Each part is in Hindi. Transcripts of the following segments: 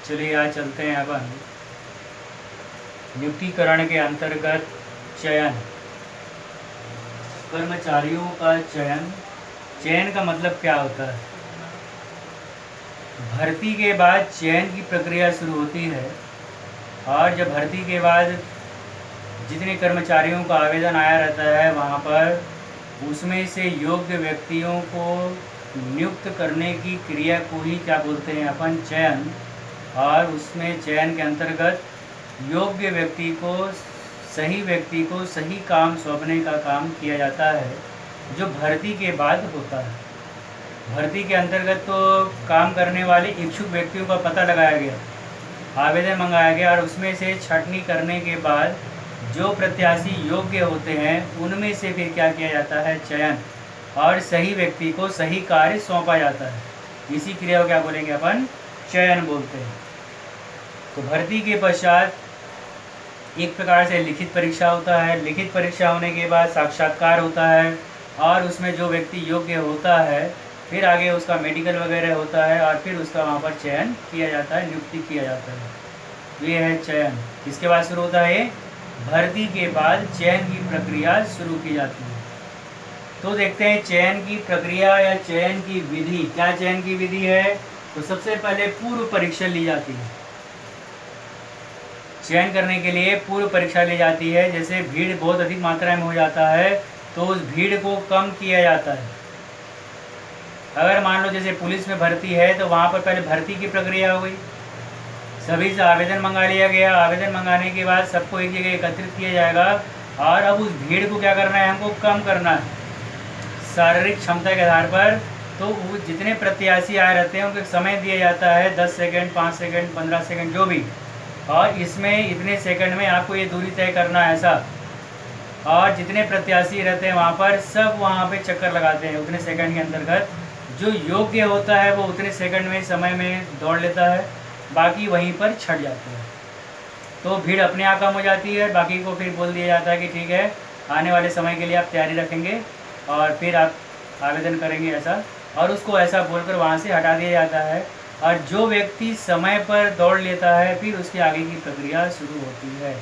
चलिए आज चलते हैं अपन नियुक्तिकरण के अंतर्गत चयन। कर्मचारियों का चयन। चयन का मतलब क्या होता है? भर्ती के बाद चयन की प्रक्रिया शुरू होती है और जब भर्ती के बाद जितने कर्मचारियों का आवेदन आया रहता है वहाँ पर उसमें से योग्य व्यक्तियों को नियुक्त करने की क्रिया को ही क्या बोलते हैं अपन? चयन। और उसमें चयन के अंतर्गत योग्य व्यक्ति को सही काम सौंपने का काम किया जाता है जो भर्ती के बाद होता है। भर्ती के अंतर्गत तो काम करने वाले इच्छुक व्यक्तियों का पता लगाया गया, आवेदन मंगाया गया और उसमें से छंटनी करने के बाद जो प्रत्याशी योग्य होते हैं उनमें से फिर क्या किया जाता है? चयन। और सही व्यक्ति को सही कार्य सौंपा जाता है। इसी क्रिया को क्या बोलेंगे अपन? चयन बोलते हैं। तो भर्ती के पश्चात एक प्रकार से लिखित परीक्षा होता है। लिखित परीक्षा होने के बाद साक्षात्कार होता है और उसमें जो व्यक्ति योग्य होता है फिर आगे उसका मेडिकल वगैरह होता है और फिर उसका वहाँ पर चयन किया जाता है, नियुक्ति किया जाता है। ये है चयन। इसके बाद शुरू होता है भर्ती के बाद चयन की प्रक्रिया शुरू की जाती है। तो देखते हैं चयन की प्रक्रिया या चयन की विधि। क्या चयन की विधि है? तो सबसे पहले पूर्व परीक्षा ली जाती है। चयन करने के लिए पूर्व परीक्षा ली जाती है। जैसे भीड़ बहुत अधिक मात्रा में हो जाता है तो उस भीड़ को कम किया जाता है। अगर मान लो जैसे पुलिस में भर्ती है तो वहाँ पर पहले भर्ती की प्रक्रिया हो गई, सभी से आवेदन मंगा लिया गया। आवेदन मंगाने के बाद सबको एक जगह एकत्रित किया जाएगा और अब उस भीड़ को क्या करना है? हमको कम करना है शारीरिक क्षमता के आधार पर। तो वो जितने प्रत्याशी आए रहते हैं उनको समय दिया जाता है 10 सेकंड, 5 सेकंड, 15 सेकंड जो भी, और इसमें इतने सेकंड में आपको ये दूरी तय करना है ऐसा। और जितने प्रत्याशी रहते हैं वहाँ पर सब वहाँ पे चक्कर लगाते हैं उतने सेकंड के अंतर्गत। जो योग्य होता है वो उतने सेकंड में समय में दौड़ लेता है, बाकी वहीं पर छट जाते हैं। तो भीड़ अपने आप कम हो जाती है। बाकी को फिर बोल दिया जाता है कि ठीक है आने वाले समय के लिए आप तैयारी रखेंगे और फिर आप आवेदन करेंगे ऐसा, और उसको ऐसा बोलकर वहाँ से हटा दिया जाता है। और जो व्यक्ति समय पर दौड़ लेता है फिर उसके आगे की प्रक्रिया शुरू होती है।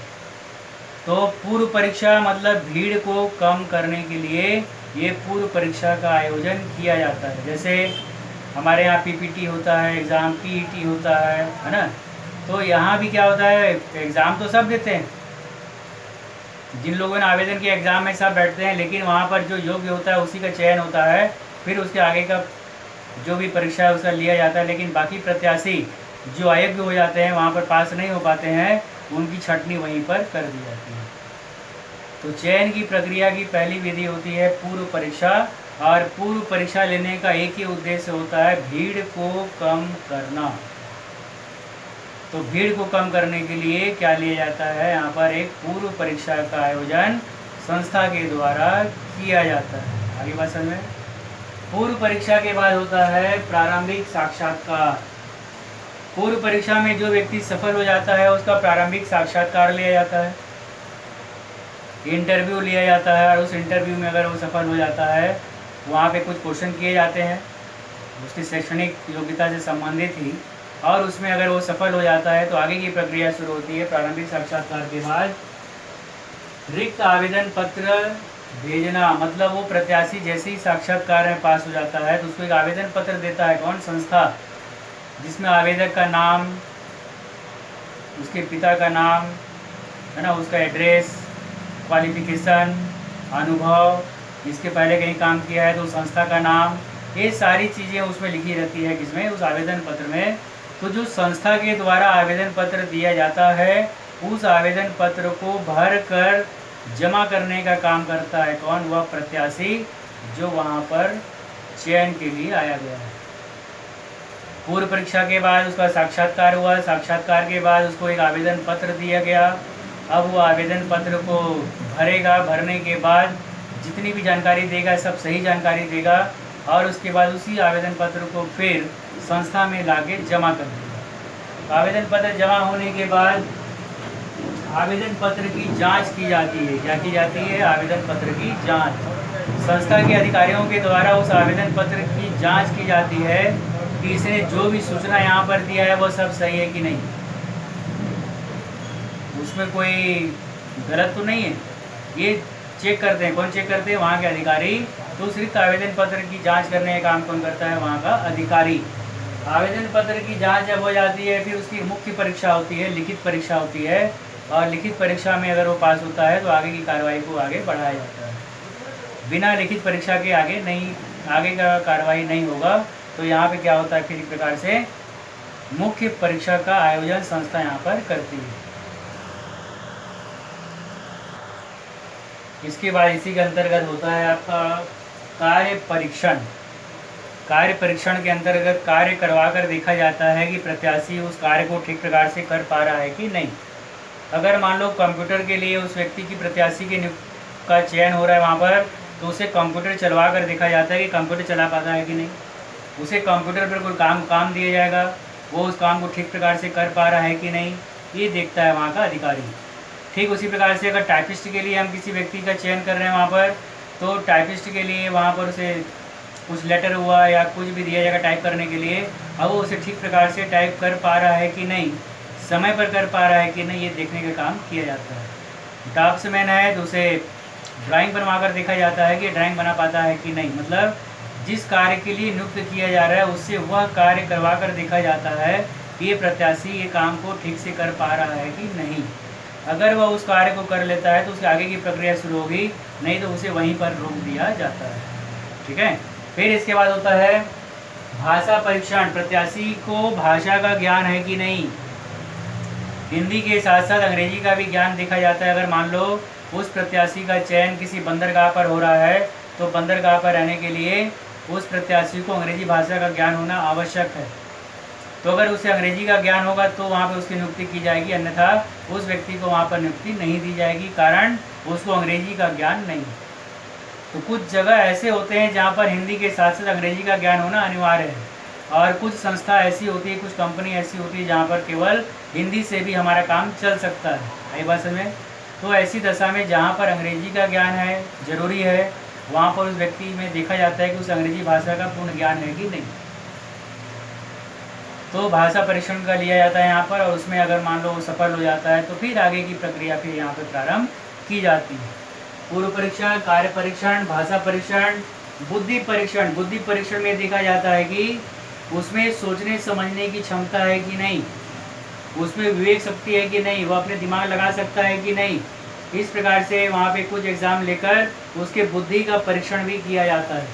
तो पूर्व परीक्षा मतलब भीड़ को कम करने के लिए ये पूर्व परीक्षा का आयोजन किया जाता है। जैसे हमारे यहाँ पीपीटी होता है, एग्ज़ाम पीईटी होता है ना। तो यहाँ भी क्या होता है? एग्ज़ाम तो सब देते हैं, जिन लोगों ने आवेदन किया एग्ज़ाम में सब बैठते हैं, लेकिन वहाँ पर जो योग्य होता है उसी का चयन होता है। फिर उसके आगे का जो भी परीक्षा है उसका लिया जाता है। लेकिन बाकी प्रत्याशी जो अयोग्य हो जाते हैं, वहाँ पर पास नहीं हो पाते हैं, उनकी छंटनी वहीं पर कर दी जाती है। तो चयन की प्रक्रिया की पहली विधि होती है पूर्व परीक्षा। और पूर्व परीक्षा लेने का एक ही उद्देश्य होता है भीड़ को कम करना। तो भीड़ को कम करने के लिए क्या लिया जाता है? यहाँ पर एक पूर्व परीक्षा का आयोजन संस्था के द्वारा किया जाता है। आगे बात समझ में। पूर्व परीक्षा के बाद होता है प्रारंभिक साक्षात्कार। पूर्व परीक्षा में जो व्यक्ति सफल हो जाता है उसका प्रारंभिक साक्षात्कार लिया जाता है, इंटरव्यू लिया जाता है। और उस इंटरव्यू में अगर वो सफल हो जाता है वहाँ पे कुछ क्वेश्चन किए जाते हैं उसकी शैक्षणिक योग्यता से संबंधित ही, और उसमें अगर वो सफल हो जाता है तो आगे की प्रक्रिया शुरू होती है। प्रारंभिक साक्षात्कार के बाद रिक्त आवेदन पत्र भेजना, मतलब वो प्रत्याशी जैसे ही साक्षात्कार में पास हो जाता है तो उसको एक आवेदन पत्र देता है कौन? संस्था, जिसमें आवेदक का नाम, उसके पिता का नाम है ना, उसका एड्रेस, क्वालिफिकेशन, अनुभव, इसके पहले कहीं काम किया है तो संस्था का नाम, ये सारी चीज़ें उसमें लिखी रहती है। किसमें? उस आवेदन पत्र में। तो जो संस्था के द्वारा आवेदन पत्र दिया जाता है उस आवेदन पत्र को भर कर जमा करने का काम करता है कौन? वह प्रत्याशी जो वहाँ पर चयन के लिए आया गया है। पूर्व परीक्षा के बाद उसका साक्षात्कार हुआ। साक्षात्कार के बाद उसको एक आवेदन पत्र दिया गया। अब वो आवेदन पत्र को भरेगा। भरने के बाद जितनी भी जानकारी देगा सब सही जानकारी देगा और उसके बाद उसी आवेदन पत्र को फिर संस्था में लाके जमा कर देगा। तो आवेदन पत्र जमा होने के बाद आवेदन पत्र की जांच की जाती है। क्या की जाती है? आवेदन पत्र की जांच। संस्था के अधिकारियों के द्वारा उस आवेदन पत्र की जांच की जाती है कि इसने जो भी सूचना यहाँ पर दिया है वो सब सही है कि नहीं, उसमें कोई गलत तो नहीं है, ये चेक करते हैं। कौन चेक करते हैं? वहाँ के अधिकारी। तो सिर्फ आवेदन पत्र की जांच करने का काम कौन करता है? वहाँ का अधिकारी। आवेदन पत्र की जांच जब हो जाती है, फिर उसकी मुख्य परीक्षा होती है, लिखित परीक्षा होती है, और लिखित परीक्षा में अगर वो पास होता है तो आगे की कार्रवाई को आगे बढ़ाया जाता है। बिना लिखित परीक्षा के आगे का कार्रवाई नहीं होगा। तो यहाँ पे क्या होता है, फिर एक प्रकार से मुख्य परीक्षा का आयोजन संस्था यहाँ पर करती है। इसके बाद इसी के अंतर्गत होता है आपका कार्य परीक्षण। कार्य परीक्षण के अंतर्गत कार्य करवा कर देखा जाता है कि प्रत्याशी उस कार्य को ठीक प्रकार से कर पा रहा है कि नहीं। अगर मान लो कंप्यूटर के लिए उस व्यक्ति की प्रत्याशी के का चयन हो रहा है वहाँ पर, तो उसे कंप्यूटर चलवा कर देखा जाता है कि कंप्यूटर चला पाता है कि नहीं। उसे कंप्यूटर पर कोई काम दिया जाएगा, वो उस काम को ठीक प्रकार से कर पा रहा है कि नहीं, ये देखता है वहाँ का अधिकारी। ठीक उसी प्रकार से अगर टाइपिस्ट के लिए हम किसी व्यक्ति का चयन कर रहे हैं वहाँ पर, तो टाइपिस्ट के लिए वहाँ पर उसे कुछ लेटर हुआ या कुछ भी दिया जाएगा टाइप करने के लिए, अब वो उसे ठीक प्रकार से टाइप कर पा रहा है कि नहीं, समय पर कर पा रहा है कि नहीं, ये देखने का काम किया जाता है। ड्राफ्ट्समैन है तो उसे ड्राइंग बनवा कर देखा जाता है कि ड्राइंग बना पाता है कि नहीं। मतलब जिस कार्य के लिए नियुक्त किया जा रहा है उससे वह कार्य करवा कर देखा जाता है कि ये प्रत्याशी ये काम को ठीक से कर पा रहा है कि नहीं। अगर वह उस कार्य को कर लेता है तो उसके आगे की प्रक्रिया शुरू होगी, नहीं तो उसे वहीं पर रोक दिया जाता है। ठीक है। फिर इसके बाद होता है भाषा परीक्षण। प्रत्याशी को भाषा का ज्ञान है कि नहीं। हिंदी के साथ साथ अंग्रेजी का भी ज्ञान देखा जाता है। अगर मान लो उस प्रत्याशी का चयन किसी बंदरगाह पर हो रहा है, तो बंदरगाह पर रहने के लिए उस प्रत्याशी को अंग्रेजी भाषा का ज्ञान होना आवश्यक है। तो अगर उसे अंग्रेजी का ज्ञान होगा तो वहाँ पर उसकी नियुक्ति की जाएगी, अन्यथा उस व्यक्ति को वहाँ पर नियुक्ति नहीं दी जाएगी, कारण उसको अंग्रेजी का ज्ञान नहीं। तो कुछ जगह ऐसे होते हैं जहाँ पर हिंदी के साथ साथ अंग्रेजी का ज्ञान होना अनिवार्य है, और कुछ संस्था ऐसी होती है, कुछ कंपनी ऐसी होती है जहाँ पर केवल हिंदी से भी हमारा काम चल सकता है। आई बात समझ में? तो ऐसी दशा में जहाँ पर अंग्रेजी का ज्ञान है जरूरी है, वहाँ पर उस व्यक्ति में देखा जाता है कि उस अंग्रेजी भाषा का पूर्ण ज्ञान है कि नहीं। तो भाषा परीक्षण का लिया जाता है यहाँ पर, और उसमें अगर मान लो वो सफल हो जाता है तो फिर आगे की प्रक्रिया फिर यहाँ पर प्रारंभ की जाती है। पूर्व परीक्षण, कार्य परीक्षण, भाषा परीक्षण, बुद्धि परीक्षण। बुद्धि परीक्षण में देखा जाता है कि उसमें सोचने समझने की क्षमता है कि नहीं, उसमें विवेक शक्ति है कि नहीं, वो अपने दिमाग लगा सकता है कि नहीं। इस प्रकार से वहाँ पे कुछ एग्ज़ाम लेकर उसके बुद्धि का परीक्षण भी किया जाता है,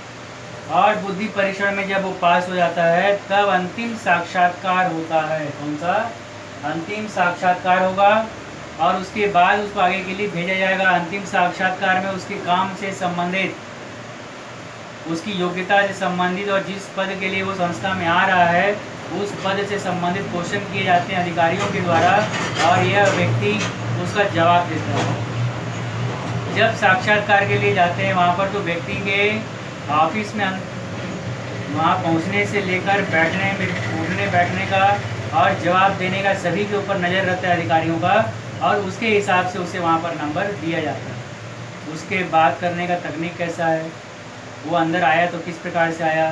और बुद्धि परीक्षण में जब वो पास हो जाता है तब अंतिम साक्षात्कार होता है। कौन सा? अंतिम साक्षात्कार होगा, और उसके बाद उसको आगे के लिए भेजा जाएगा। अंतिम साक्षात्कार में उसके काम से संबंधित, उसकी योग्यता से संबंधित, और जिस पद के लिए वो संस्था में आ रहा है उस पद से संबंधित क्वेश्चन किए जाते हैं अधिकारियों के द्वारा, और यह व्यक्ति उसका जवाब देता है। जब साक्षात्कार के लिए जाते हैं वहाँ पर, तो व्यक्ति के ऑफिस में वहाँ पहुँचने से लेकर बैठने में, उठने बैठने का और जवाब देने का, सभी के ऊपर नज़र रहता है अधिकारियों का, और उसके हिसाब से उसे वहाँ पर नंबर दिया जाता है। उसके बात करने का तकनीक कैसा है, वो अंदर आया तो किस प्रकार से आया,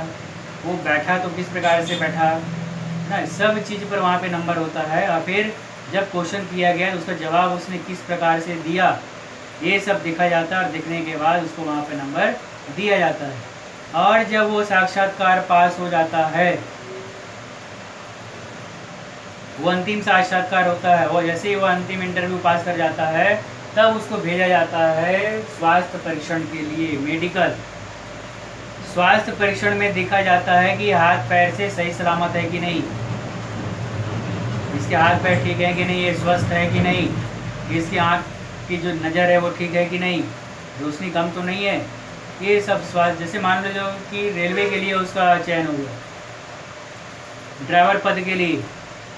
वो बैठा तो किस प्रकार से बैठा ना, सब चीज़ पर वहाँ पे नंबर होता है। और फिर जब क्वेश्चन किया गया उसका जवाब उसने किस प्रकार से दिया, ये सब देखा जाता है, और देखने के बाद उसको वहाँ पे नंबर दिया जाता है। और जब वो साक्षात्कार पास हो जाता है, वो अंतिम साक्षात्कार होता है, और जैसे ही वो अंतिम इंटरव्यू पास कर जाता है तब उसको भेजा जाता है स्वास्थ्य परीक्षण के लिए, मेडिकल। स्वास्थ्य परीक्षण में देखा जाता है कि हाथ पैर से सही सलामत है कि नहीं, इसके हाथ पैर ठीक है कि नहीं, ये स्वस्थ है कि नहीं, इसकी आँख की जो नज़र है वो ठीक है कि नहीं, रोशनी कम तो नहीं है, ये सब स्वास्थ्य। जैसे मान लो जो कि रेलवे के लिए उसका चयन हो गया, ड्राइवर पद के लिए,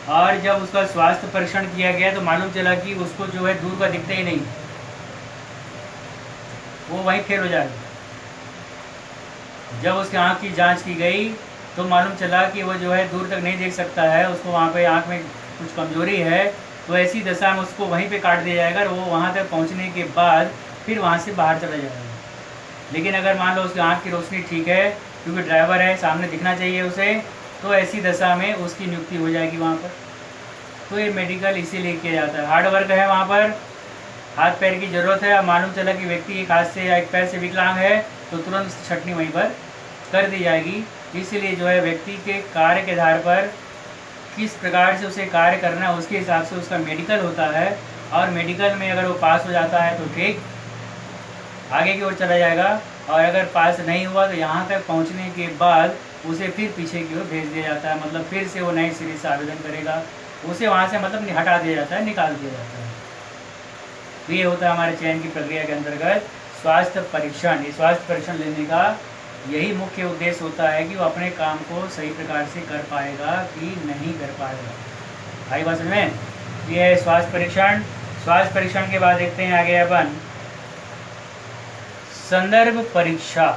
और जब उसका स्वास्थ्य परीक्षण किया गया तो मालूम चला कि उसको जो है दूर का दिखता ही नहीं, वो वहीं फेल हो जाएगा। जब उसके आँख की जांच की गई तो मालूम चला कि वो जो है दूर तक नहीं देख सकता है, उसको वहाँ पे आँख में कुछ कमजोरी है, तो ऐसी दशा में उसको वहीं पे काट दिया जाएगा, और वो वहाँ तक पहुँचने के बाद फिर वहाँ से बाहर चला जाएगा। लेकिन अगर मान लो उसकी आँख की रोशनी ठीक है, क्योंकि ड्राइवर है, सामने दिखना चाहिए उसे, तो ऐसी दशा में उसकी नियुक्ति हो जाएगी वहाँ पर। तो ये मेडिकल इसीलिए किया जाता है। हार्ड वर्क है वहाँ पर, हाथ पैर की ज़रूरत है। अब मालूम चला कि व्यक्ति एक हाथ से या एक पैर से विकलांग है तो तुरंत छंटनी वहीं पर कर दी जाएगी। इसीलिए जो है व्यक्ति के कार्य के आधार पर किस प्रकार से उसे कार्य करना है उसके हिसाब से उसका मेडिकल होता है, और मेडिकल में अगर वो पास हो जाता है तो ठीक आगे की ओर चला जाएगा, और अगर पास नहीं हुआ तो यहाँ तक पहुँचने के बाद उसे फिर पीछे की ओर भेज दिया जाता है। मतलब फिर से वो नए सिरे से आवेदन करेगा, उसे वहाँ से मतलब हटा दिया जाता है, निकाल दिया जाता है। तो ये होता है हमारे चयन की प्रक्रिया के अंतर्गत स्वास्थ्य परीक्षण। ये स्वास्थ्य परीक्षण लेने का यही मुख्य उद्देश्य होता है कि वो अपने काम को सही प्रकार से कर पाएगा कि नहीं कर पाएगा। आई बात समझ में? ये है स्वास्थ्य परीक्षण। स्वास्थ्य परीक्षण के बाद देखते हैं आगे अपन संदर्भ परीक्षा।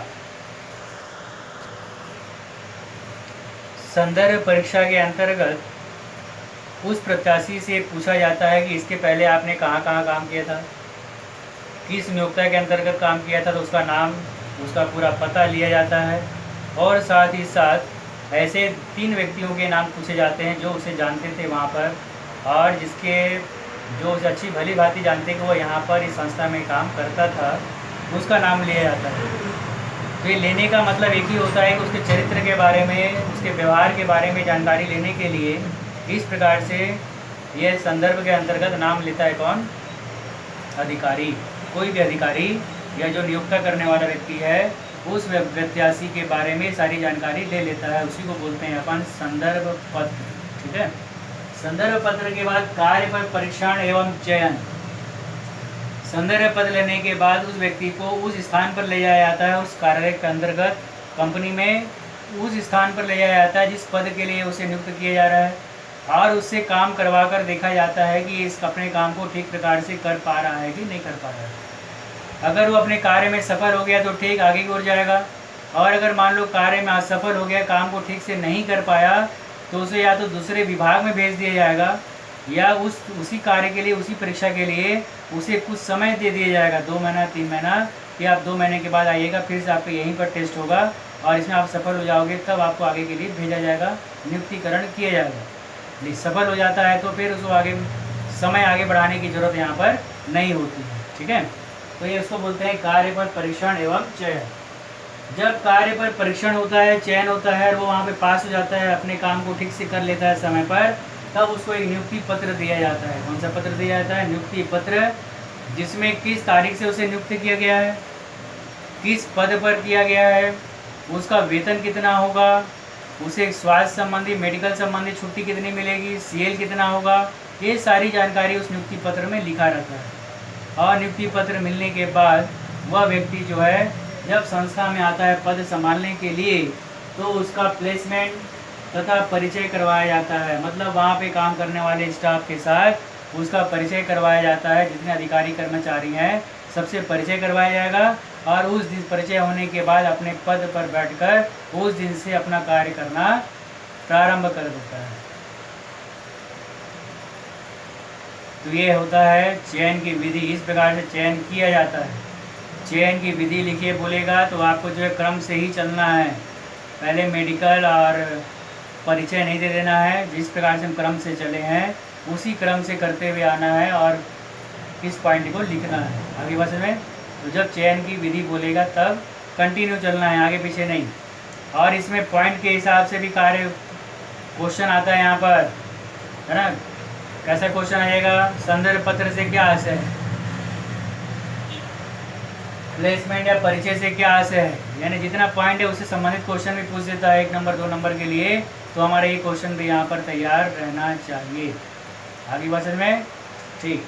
संदर्भ परीक्षा के अंतर्गत उस प्रत्याशी से पूछा जाता है कि इसके पहले आपने कहाँ कहाँ काम किया था, किस नियोक्ता के अंतर्गत काम किया था, तो उसका नाम, उसका पूरा पता लिया जाता है। और साथ ही साथ ऐसे 3 व्यक्तियों के नाम पूछे जाते हैं जो उसे जानते थे वहाँ पर, और जिसके जो उसे अच्छी भली भांति जानते कि वो यहाँ पर इस संस्था में काम करता था, उसका नाम लिया जाता है। तो ये लेने का मतलब एक ही होता है कि उसके चरित्र के बारे में, उसके व्यवहार के बारे में जानकारी लेने के लिए इस प्रकार से यह संदर्भ के अंतर्गत नाम लेता है कौन? अधिकारी। कोई भी अधिकारी या जो नियुक्ता करने वाला व्यक्ति है उस प्रत्याशी के बारे में सारी जानकारी ले लेता है, उसी को बोलते हैं अपन संदर्भ पत्र। ठीक है। संदर्भ पत्र के बाद कार्य पर परीक्षण एवं चयन। संदर्भ पत्र लेने के बाद उस व्यक्ति को उस स्थान पर ले जाया जाता है, उस कार्यालय के अंतर्गत कंपनी में उस स्थान पर ले जाया जाता है जिस पद के लिए उसे नियुक्त किया जा रहा है, और उससे काम करवा कर देखा जाता है कि इस अपने काम को ठीक प्रकार से कर पा रहा है कि नहीं कर पा रहा है। अगर वो अपने कार्य में सफल हो गया तो ठीक आगे की ओर जाएगा, और अगर मान लो कार्य में असफल हो गया, काम को ठीक से नहीं कर पाया, तो उसे या तो दूसरे विभाग में भेज दिया जाएगा, या उसी कार्य के लिए, उसी परीक्षा के लिए उसे कुछ समय दे दिया जाएगा, 2 महीना 3 महीना, कि आप 2 महीने के बाद आइएगा, फिर से आपका यहीं पर टेस्ट होगा और इसमें आप सफल हो जाओगे, तब आपको आगे के लिए भेजा जाएगा, नियुक्तिकरण किया जाएगा। यदि सफल हो जाता है तो फिर उसको आगे समय आगे बढ़ाने की ज़रूरत यहाँ पर नहीं होती है। ठीक है। तो ये उसको बोलते हैं कार्य पर परीक्षण एवं चयन। जब कार्य पर परीक्षण होता है, चयन होता है, और वो वहाँ पे पास हो जाता है, अपने काम को ठीक से कर लेता है समय पर, तब उसको एक नियुक्ति पत्र दिया जाता है। कौन सा पत्र दिया जाता है? नियुक्ति पत्र, जिसमें किस तारीख से उसे नियुक्त किया गया है, किस पद पर किया गया है, उसका वेतन कितना होगा, उसे स्वास्थ्य संबंधी, मेडिकल संबंधी छुट्टी कितनी मिलेगी, CL कितना होगा, ये सारी जानकारी उस नियुक्ति पत्र में लिखा रहता है। और नियुक्ति पत्र मिलने के बाद वह व्यक्ति जो है जब संस्था में आता है पद संभालने के लिए, तो उसका प्लेसमेंट तथा परिचय करवाया जाता है। मतलब वहाँ पे काम करने वाले स्टाफ के साथ उसका परिचय करवाया जाता है। जितने अधिकारी कर्मचारी हैं सबसे परिचय करवाया जाएगा, और उस दिन परिचय होने के बाद अपने पद पर बैठकर उस दिन से अपना कार्य करना प्रारंभ कर देता है। तो ये होता है चयन की विधि। इस प्रकार से चयन किया जाता है। चयन की विधि लिखिए बोलेगा तो आपको जो है क्रम से ही चलना है। पहले मेडिकल और परिचय नहीं दे देना है। जिस प्रकार से हम क्रम से चले हैं उसी क्रम से करते हुए आना है और इस पॉइंट को लिखना है आगे बस में। तो जब चयन की विधि बोलेगा तब कंटिन्यू चलना है, आगे पीछे नहीं। और इसमें पॉइंट के हिसाब से भी कार्य क्वेश्चन आता है यहाँ पर, है ना। कैसा क्वेश्चन आएगा? संदर्भ पत्र से क्या आशय है, प्लेसमेंट या परिचय से क्या आशय है, यानी जितना पॉइंट है उससे संबंधित क्वेश्चन भी पूछ देता है 1 नंबर 2 नंबर के लिए। तो हमारा ये क्वेश्चन भी यहाँ पर तैयार रहना चाहिए। आगे बात में ठीक।